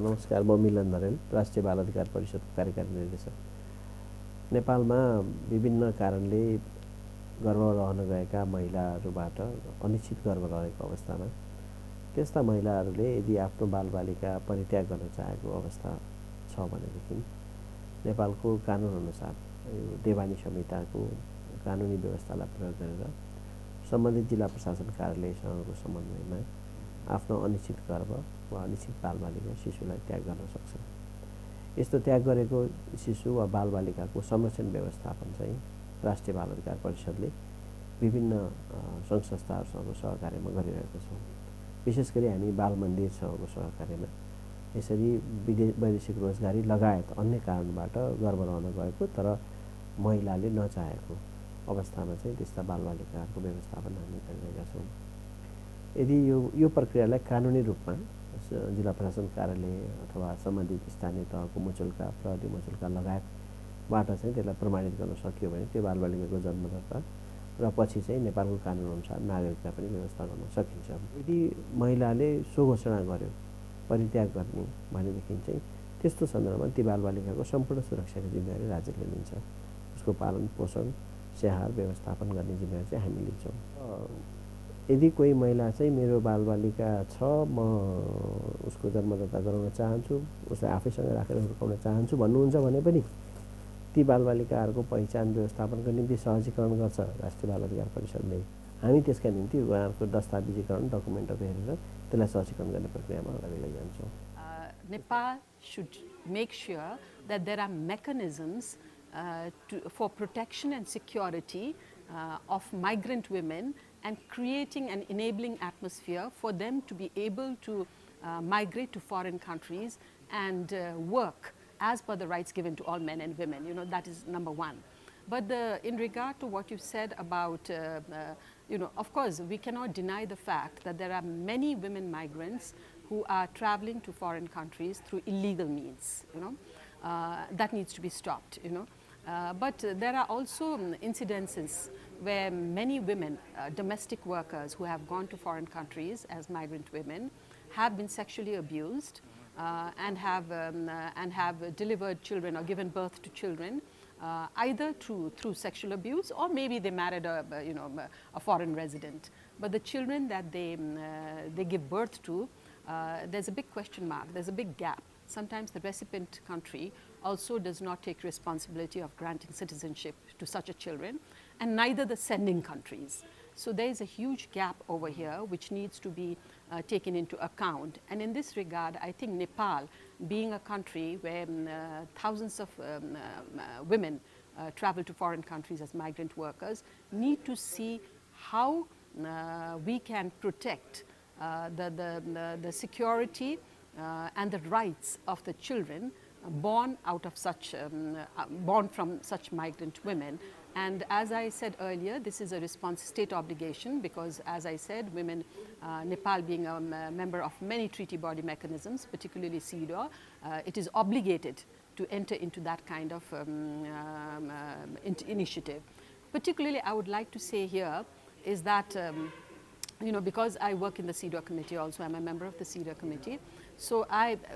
नमस्कार, म मिलन धरेल, राष्ट्रिय बाल अधिकार परिषदको कार्यकारी निर्देशक। नेपालमा विभिन्न कारणले गर्भ रहन गएका महिलाहरूबाट अनिश्चित गर्भ रहेको अवस्थामा त्यस्ता महिलाहरूले यदि आफ्नो बालबालिका परित्याग गर्न चाहेको अवस्था छ भनेदेखि नेपालको कानुन अनुसार यो देवानी संहिताको कानुनी व्यवस्थालाई प्रयोग गरेर सम्बन्धित जिल्ला प्रशासन कार्यालयसँगको समन्वयमा आफ्नो अनिश्चित गर्भ वा अनिश्चित बालबालिका शिशुलाई त्याग गर्न सक्छ। यस्तो त्याग गरेको शिशु वा बालबालिकाको संरक्षण व्यवस्थापन चाहिँ राष्ट्रिय बाल अधिकार परिषदले विभिन्न सङ्घ संस्थाहरूसँग सहकार्यमा गरिरहेको छौँ। विशेष गरी हामी बाल मन्दिरसँगको सहकार्यमा यसरी वैदेशिक रोजगारी लगायत अन्य कारणबाट गर्भ रहन गएको तर महिलाले नचाहेको अवस्थामा चाहिँ त्यस्ता बालबालिकाहरूको व्यवस्थापन हामी गरिरहेका छौँ। यदि यो प्रक्रियालाई कानुनी रूपमा जिल्ला प्रशासन कार्यालय अथवा सम्बन्धित स्थानीय तहको मुचुल्का प्रहरी मुचुल्का लगायतबाट चाहिँ त्यसलाई प्रमाणित गर्न सकियो भने त्यो बालबालिकाको जन्मदत्ता र पछि चाहिँ नेपालको कानुन अनुसार नागरिकता पनि व्यवस्था गर्न सकिन्छ। यदि महिलाले सो घोषणा गर्यो परित्याग गर्ने भनेदेखि चाहिँ त्यस्तो सन्दर्भमा ती बालबालिकाको सम्पूर्ण सुरक्षाको जिम्मेवारी राज्यले लिन्छ। उसको पालन पोषण स्याहार व्यवस्थापन गर्ने जिम्मेवारी चाहिँ हामी लिन्छौँ। यदि कोही महिला चाहिँ मेरो बालबालिका छ, म उसको जन्मदत्ता गराउन चाहन्छु, उसलाई आफैसँग राखेर हुर्काउन चाहन्छु भन्नुहुन्छ भने पनि ती बालबालिकाहरूको पहिचान व्यवस्थापनको निम्ति सहजीकरण गर्छ राष्ट्रिय बाल अधिकार परिषदले। हामी त्यसका निम्ति उहाँहरूको दस्तावेजीकरण डकुमेन्टहरू हेरेर त्यसलाई सहजीकरण गर्ने प्रक्रियामा अगाडि लैजान्छौँ। Nepal should make sure that there are mechanisms for protection and security of migrant women and creating an enabling atmosphere for them to be able to migrate to foreign countries and work as per the rights given to all men and women. You know, that is number one. But in regard to what you said about, you know, of course, we cannot deny the fact that there are many women migrants who are traveling to foreign countries through illegal means, you know. That needs to be stopped, you know. But there are also incidences where many women, domestic workers who have gone to foreign countries as migrant women have been sexually abused and have delivered children or given birth to children either through sexual abuse or maybe they married a foreign resident. But the children that they give birth to, there's a big question mark, there's a big gap. Sometimes the recipient country also does not take responsibility of granting citizenship to such a children, and neither the sending countries. So there is a huge gap over here which needs to be taken into account. And in this regard, I think Nepal, being a country where thousands of women travel to foreign countries as migrant workers, need to see how we can protect the security and the rights of the children born out of such, born from such migrant women. And as I said earlier, this is a state obligation because, as I said, women, Nepal being a member of many treaty body mechanisms, particularly CEDAW, it is obligated to enter into that kind of initiative. Particularly, I would like to say here is that you know, because I work in the CEDAW committee also, I'm a member of the CEDAW committee. So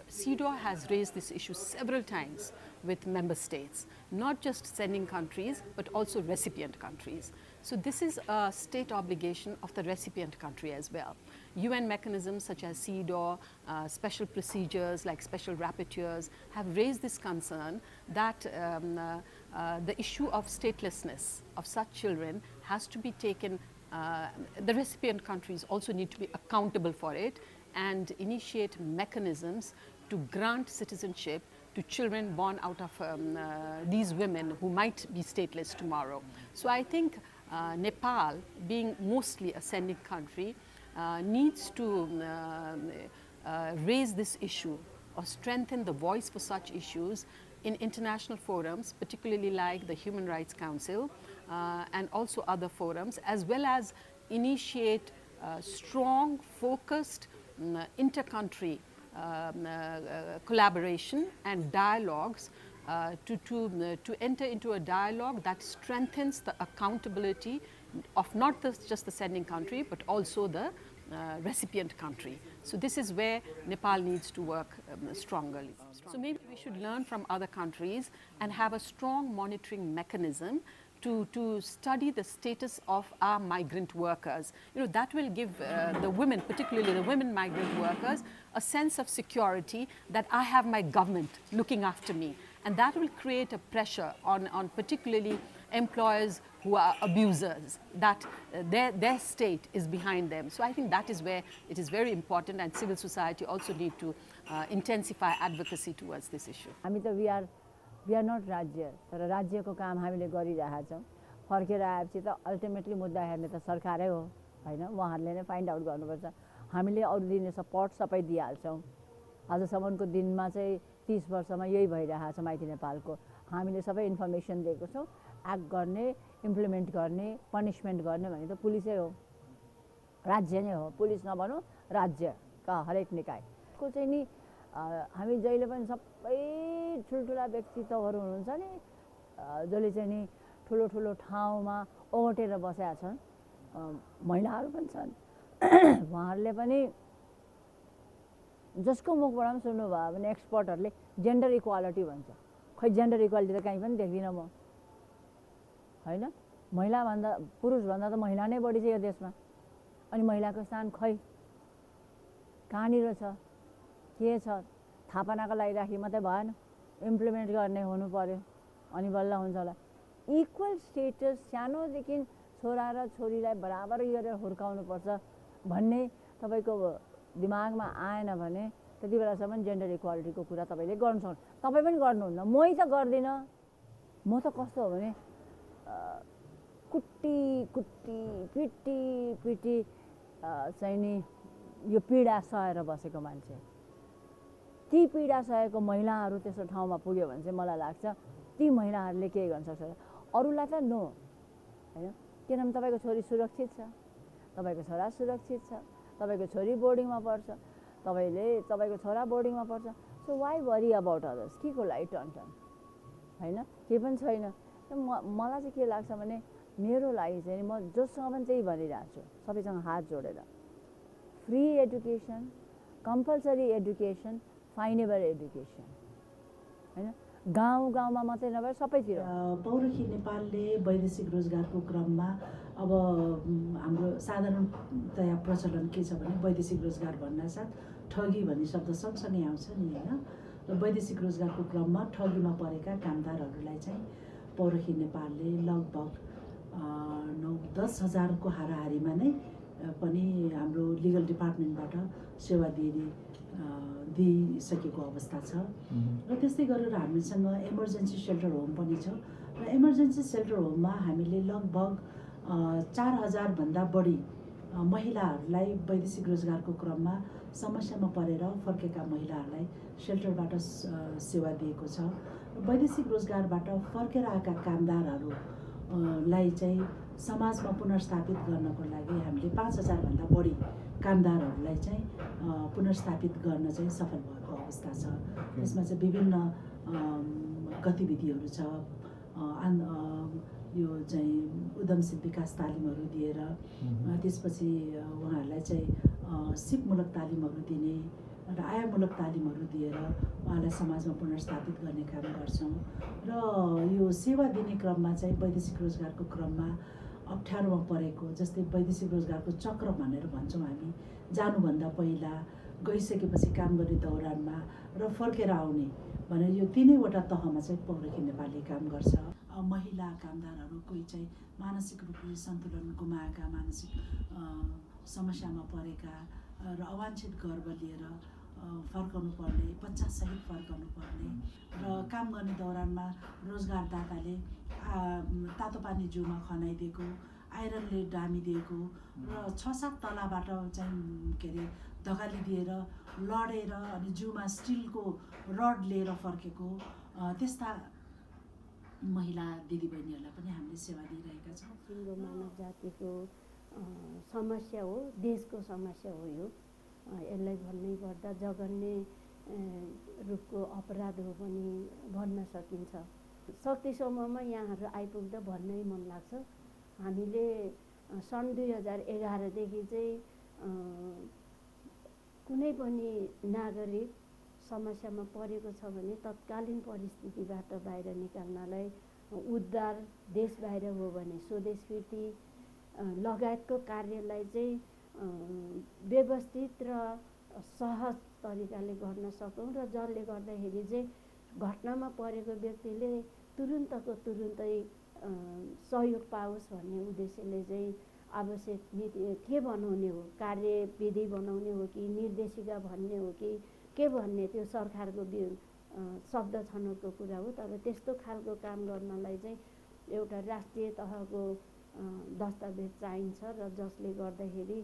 CEDAW has raised this issue several times with member states, not just sending countries, but also recipient countries. So this is a state obligation of the recipient country as well. UN mechanisms such as CEDAW, special procedures like special rapporteurs have raised this concern that the issue of statelessness of such children has to be taken. The recipient countries also need to be accountable for it and initiate mechanisms to grant citizenship to children born out of these women who might be stateless tomorrow. So I think Nepal, being mostly a sending country, needs to raise this issue or strengthen the voice for such issues in international forums, particularly like the Human Rights Council and also other forums, as well as initiate strong, focused inter-country collaboration and dialogues to enter into a dialogue that strengthens the accountability of not just the sending country, but also the recipient country. So this is where Nepal needs to work strongly. So maybe we should learn from other countries and have a strong monitoring mechanism to study the status of our migrant workers. That will give the women, particularly the women migrant workers, a sense of security that I have my government looking after me. And that will create a pressure on particularly employers who are abusers, that their state is behind them. So I think that is where it is very important, and civil society also need to intensify advocacy towards this issue. We are not राज्य, तर राज्यको काम हामीले गरिरहेका छौँ. फर्केर आएपछि त अल्टिमेटली मुद्दा हेर्ने त सरकारै हो हैन. उहाँहरूले नै फाइन्ड आउट गर्नुपर्छ. हामीले अरु दिने सपोर्ट सबै दिइहाल्छौँ. आजसम्मको दिनमा चाहिँ 30 वर्षमा यही भइरहेको छ माइती नेपालको. हामीले सबै इन्फर्मेसन दिएको छौँ. एक्ट गर्ने, इम्प्लिमेन्ट गर्ने, पनिशमेन्ट गर्ने भने त पुलिसै हो, राज्य नै हो. पुलिस नभनौँ, राज्यका हरेक निकायको चाहिँ नि हामी जहिले पनि सबै ठुल्ठुला व्यक्तित्वहरू हुनुहुन्छ नि, जसले चाहिँ नि ठुलो ठुलो ठाउँमा ओगटेर बसेका छन्, महिलाहरू पनि छन्. उहाँहरूले पनि जसको मुखबाट पनि सुन्नुभयो भने एक्सपर्टहरूले जेन्डर इक्वालिटी भन्छ. खै जेन्डर इक्वालिटी त कहीँ पनि देख्दिनँ म हैन. महिलाभन्दा पुरुषभन्दा त महिला नै बढी छ यो देशमा. अनि महिलाको स्थान खै कहाँनिर छ, के छ, थाहा पार्नको लागि राखी मात्रै भएन, इम्प्लिमेन्ट गर्ने हुनु पर्यो, अनि बल्ल हुन्छ होला. इक्वल स्टेटस सानोदेखि छोरा र छोरीलाई बराबर गरेर हुर्काउनुपर्छ भन्ने तपाईँको दिमागमा आएन भने त्यति बेलासम्म जेन्डर इक्वालिटीको कुरा तपाईँले गर्नु सक्नु. तपाईँ पनि गर्नुहुन्न, मै त गर्दिनँ. म त कस्तो हो भने कुट्टी कुट्टी पिटी पिटी चाहिँ नि यो पीडा सहेर बसेको मान्छे. ती पीडा सहेको महिलाहरू त्यस्तो ठाउँमा पुग्यो भने चाहिँ मलाई लाग्छ ती महिलाहरूले केही गर्न सक्छ. अरूलाई त नो हैन. किनभने तपाईँको छोरी सुरक्षित छ, तपाईँको छोरा सुरक्षित छ, तपाईँको छोरी बोर्डिङमा पढ्छ, तपाईँको छोरा बोर्डिङमा पढ्छ. So why worry about others? के को लागि टन हैन, के पनि छैन. मलाई चाहिँ के लाग्छ भने मेरो लागि चाहिँ म जोसँग पनि त्यही भनिरहेको छु, सबैसँग हात जोडेर फ्री एडुकेसन, कम्पलसरी एडुकेसन, फाइनेबल एडुकेसन हैन. गाउँ गाउँमा मात्रै नभएर सबैतिर. पौरखी नेपालले वैदेशिक रोजगारको क्रममा अब हाम्रो साधारणतया प्रचलन के छ भने वैदेशिक रोजगार भन्नासाथ ठगी भन्ने शब्द सँगसँगै आउँछ नि हैन. र वैदेशिक रोजगारको क्रममा ठगीमा परेका कामदारहरूलाई चाहिँ पौरखी नेपालले लगभग 9-10 हजारको हाराहारीमा नै पनि हाम्रो लिगल डिपार्टमेन्टबाट सेवा दिइसकेको अवस्था छ. र त्यस्तै गरेर हामीसँग इमर्जेन्सी सेल्टर होम पनि छ. र इमर्जेन्सी सेल्टर होममा हामीले लगभग 4000 भन्दा बढी महिलाहरूलाई वैदेशिक रोजगारको क्रममा समस्यामा परेर फर्केका महिलाहरूलाई सेल्टरबाट सेवा दिएको छ. वैदेशिक रोजगारबाट फर्केर आएका कामदारहरूलाई चाहिँ समाजमा पुनर्स्थापित गर्नको लागि हामीले 5000 भन्दा बढी कामदारहरूलाई चाहिँ पुनर्स्थापित गर्न चाहिँ सफल भएको अवस्था छ. त्यसमा चाहिँ विभिन्न गतिविधिहरू छ. यो चाहिँ उद्यमशील विकास तालिमहरू दिएर त्यसपछि उहाँहरूलाई चाहिँ सिपमूलक तालिमहरू दिने र आयमूलक तालिमहरू दिएर उहाँलाई समाजमा पुनर्स्थापित गर्ने काम गर्छौँ. र यो सेवा दिने क्रममा चाहिँ वैदेशिक रोजगारको क्रममा अप्ठ्यारोमा परेको, जस्तै वैदेशिक रोजगारको चक्र भनेर भन्छौँ हामी, जानुभन्दा पहिला, गइसकेपछि काम गर्ने दौरानमा र फर्केर आउने भनेर यो तीनैवटा तहमा चाहिँ पौरखी नेपालले काम गर्छ. महिला कामदारहरू कोही चाहिँ मानसिक रूपले सन्तुलन गुमाएका, मानसिक समस्यामा परेका र अवाञ्छित गर्भ लिएर फर्काउनु पर्ने, बच्चासहित फर्काउनु पर्ने र काम गर्ने दौरानमा रोजगारदाताले तातो पानी जिउमा खनाइदिएको, आइरनले डामिदिएको र 6-7 तलाबाट चाहिँ के अरे धकाली दिएर लडेर अनि जिउमा स्टिलको रड लिएर फर्केको त्यस्ता महिला दिदीबहिनीहरूलाई पनि हामीले सेवा दिइरहेका छौँ. सिङ्गो मानव जातिको समस्या हो, देशको समस्या हो. यो यसलाई भन्नै पर्दा जघन्य रूपको अपराध हो पनि भन्न सकिन्छ. शक्तिसम्ममा यहाँहरू आइपुग्दा भन्नै मन लाग्छ. हामीले सन् 2011 देखि चाहिँ कुनै पनि नागरिक समस्यामा परेको छ भने तत्कालीन परिस्थितिबाट बाहिर निकाल्नलाई उद्धार, देश बाहिर हो भने स्वदेश फिर्ती लगायतको कार्यलाई चाहिँ व्यवस्थित र सहज तरिकाले गर्न सकौँ र जसले गर्दाखेरि चाहिँ घटनामा परेको व्यक्तिले तुरुन्तको तुरुन्तै सहयोग पाओस् भन्ने उद्देश्यले चाहिँ आवश्यक नीति के बनाउने हो, कार्यविधि बनाउने हो कि निर्देशिका भन्ने हो कि के भन्ने त्यो सरकारको शब्द छनौटको कुरा हो। तर त्यस्तो खालको काम गर्नलाई चाहिँ एउटा राष्ट्रिय तहको दस्तावेज चाहिन्छ र जसले गर्दाखेरि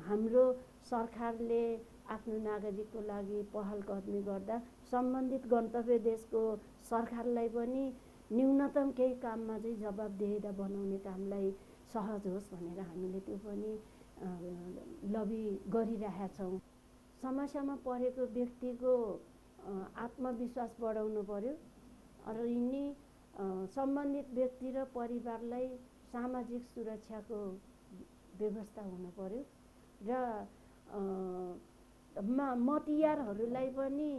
हाम्रो सरकारले आफ्नो नागरिकको लागि पहल कदमी गर्दा सम्बन्धित गन्तव्य देशको सरकारलाई पनि न्यूनतम केही काममा चाहिँ जवाबदेहिता बनाउने कामलाई सहज होस् भनेर हामीले त्यो पनि लबी गरिरहेका छौँ। समस्यामा परेको व्यक्तिको आत्मविश्वास बढाउनु पर्यो र यिनी सम्बन्धित व्यक्ति र परिवारलाई सामाजिक सुरक्षाको व्यवस्था हुनु पर्यो र मतियारहरूलाई पनि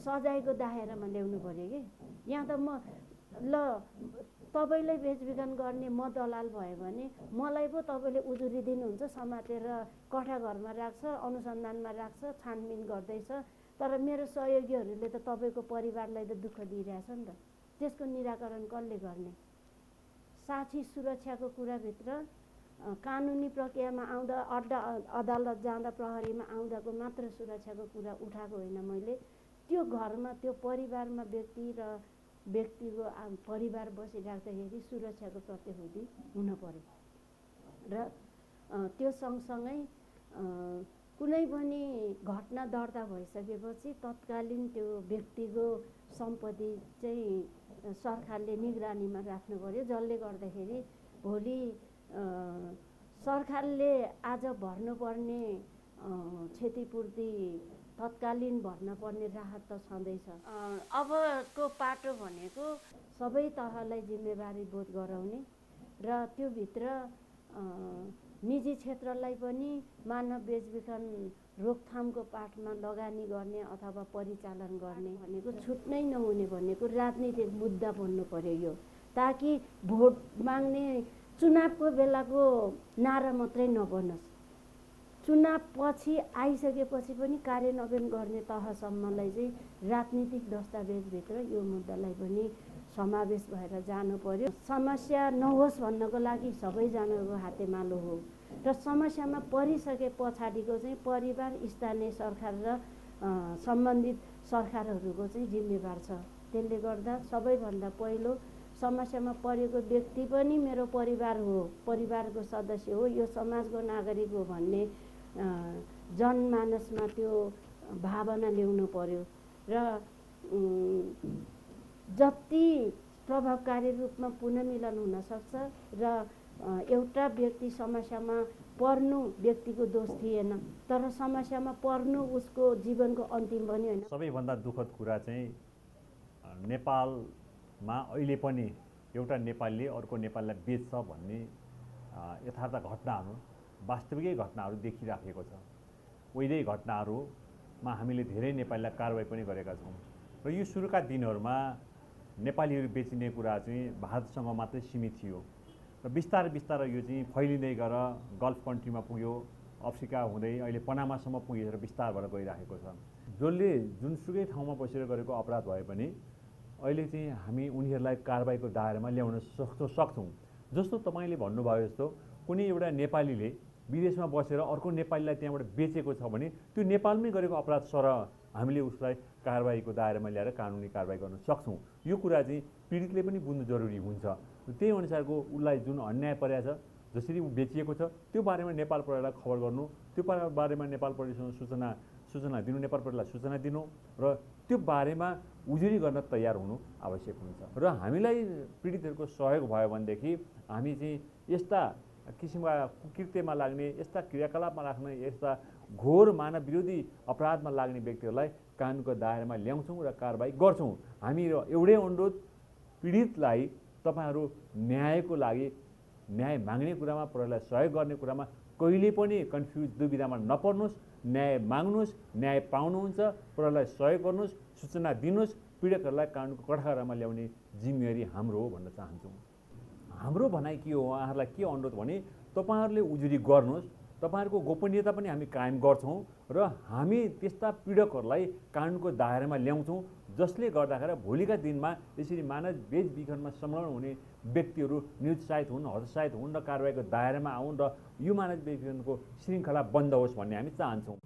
सजायको दायरामा ल्याउनु पर्यो कि यहाँ त तपाईँलाई बेचबिखन गर्ने म दलाल भयो भने मलाई पो तपाईँले उजुरी दिनुहुन्छ, समातेर कठाघरमा राख्छ, अनुसन्धानमा राख्छ, छानबिन गर्दैछ। तर मेरो सहयोगीहरूले त तपाईँको परिवारलाई त दुःख दिइरहेछ नि त, त्यसको निराकरण कसले गर्ने? साथी सुरक्षाको कुराभित्र कानुनी प्रक्रियामा आउँदा अदालत जाँदा प्रहरीमा आउँदाको मात्र सुरक्षाको कुरा उठाएको होइन मैले। त्यो घरमा त्यो परिवारमा व्यक्ति र व्यक्तिको परिवार बसिराख्दाखेरि सुरक्षाको प्रत्याभूति हुन पर्यो र त्यो सँगसँगै कुनै पनि घटना दर्ता भइसकेपछि तत्कालीन त्यो व्यक्तिको सम्पत्ति चाहिँ सरकारले निगरानीमा राख्नु पर्यो, जसले गर्दाखेरि भोलि सरकारले आज भर्नुपर्ने क्षतिपूर्ति तत्कालीन भर्नुपर्ने राहत त छँदैछ। अबको पाटो भनेको सबै तहलाई जिम्मेवारी बोध गराउने र त्योभित्र निजी क्षेत्रलाई पनि मानव बेचबिखन रोकथामको पाठमा लगानी गर्ने अथवा परिचालन गर्ने भनेको छुट्नै नहुने भनेको राजनीतिक मुद्दा बन्नु पर्यो यो, ताकि भोट माग्ने चुनावको बेलाको नारा मात्रै नबनोस्। चुनाव पछि आइसकेपछि पनि कार्यान्वयन गर्ने तहसम्मलाई चाहिँ राजनीतिक दस्तावेजभित्र यो मुद्दालाई पनि समावेश भएर जानु पर्यो। समस्या नहोस् भन्नको लागि सबैजनाको हातेमालो हो र समस्यामा परिसके पछाडिको चाहिँ परिवार, स्थानीय सरकार र सम्बन्धित सरकारहरूको चाहिँ जिम्मेवार छ। त्यसले गर्दा सबैभन्दा पहिलो समस्यामा परेको व्यक्ति पनि मेरो परिवार हो, परिवारको सदस्य हो, यो समाजको नागरिक हो भन्ने जनमानसमा त्यो भावना ल्याउनु पर्यो र जति प्रभावकारी रूपमा पुनर्मिलन हुन सक्छ र एउटा व्यक्ति समस्यामा पर्नु व्यक्तिको दोष थिएन, तर समस्यामा पर्नु उसको जीवनको अन्तिम पनि होइन। सबैभन्दा दुःखद कुरा चाहिँ नेपालमा अहिले पनि एउटा नेपालीले अर्को नेपालीलाई बेच्छ भन्ने यथार्थ घटनाहरू, वास्तविकै घटनाहरू देखिराखेको छ। उहिले घटनाहरूमा हामीले धेरै नेपालीलाई कारवाही पनि गरेका छौँ र यो सुरुका दिनहरूमा नेपालीहरू बेचिने कुरा चाहिँ भारतसँग मात्रै सीमित थियो र बिस्तारै बिस्तारै यो चाहिँ फैलिँदै गएर गल्फ कन्ट्रीमा पुग्यो, अफ्रिका हुँदै अहिले पनामासम्म पुगेर बिस्तार भएर गइरहेको छ। जसले जुनसुकै ठाउँमा बसेर गरेको अपराध भए पनि अहिले चाहिँ हामी उनीहरूलाई कारवाहीको दायरामा ल्याउन सक्छौँ। जस्तो तपाईँले भन्नुभयो जस्तो कुनै एउटा नेपालीले विदेशमा बसेर अर्को नेपालीलाई त्यहाँबाट बेचेको छ भने त्यो नेपालमै गरेको अपराध सरह हामीले उसलाई कारवाहीको दायरामा ल्याएर कानुनी कारवाही गर्न सक्छौँ। यो कुरा चाहिँ पीडितले पनि बुझ्नु जरुरी हुन्छ। त्यही अनुसारको उसलाई जुन अन्याय परेको छ, जसरी ऊ बेचिएको छ त्यो बारेमा नेपाल प्रहरीलाई खबर गर्नु, त्यो बारेमा नेपाल प्रहरीसँग सूचना दिनु, नेपाल प्रहरीलाई सूचना दिनु र त्यो बारेमा उजुरी गर्न तयार हुनु आवश्यक हुन्छ। र हामीलाई पीडितहरूको सहयोग भयो भनेदेखि हामी चाहिँ यस्ता किसिमका कुकृत्यमा लाग्ने, यस्ता क्रियाकलापमा लाग्ने, यस्ता घोर मानव विरोधी अपराधमा लाग्ने व्यक्तिहरूलाई कानुनको दायरामा ल्याउँछौँ र कारवाही गर्छौँ। हामी एउटै अनुरोध, पीडितलाई तपाईँहरू न्यायको लागि न्याय माग्ने कुरामा, प्रहरीलाई सहयोग गर्ने कुरामा कहिले पनि कन्फ्युज दुविधामा नपर्नुहोस्, न्याय माग्नुहोस्, न्याय पाउनुहुन्छ, प्रहरीलाई सहयोग गर्नुहोस्, सूचना दिनुहोस्, पीडितहरूलाई कानुनको कठघरामा ल्याउने जिम्मेवारी हाम्रो हो भन्न चाहन्छौँ। हाम्रो भनाइ के हो, उहाँहरूलाई के अनुरोध भने तपाईँहरूले उजुरी गर्नुहोस्, तपाईँहरूको गोपनीयता पनि हामी कायम गर्छौँ र हामी त्यस्ता पीडकहरूलाई कानुनको दायरामा ल्याउँछौँ जसले गर्दाखेरि भोलिका दिनमा यसरी मानव बेचबिखनमा संलग्न हुने व्यक्तिहरू निरुत्साहित हुन्, हतोत्साहित हुन् र कारबाहीको दायरामा आउन् र यो मानव बेचबिखनको श्रृङ्खला बन्द होस् भन्ने हामी चाहन्छौँ।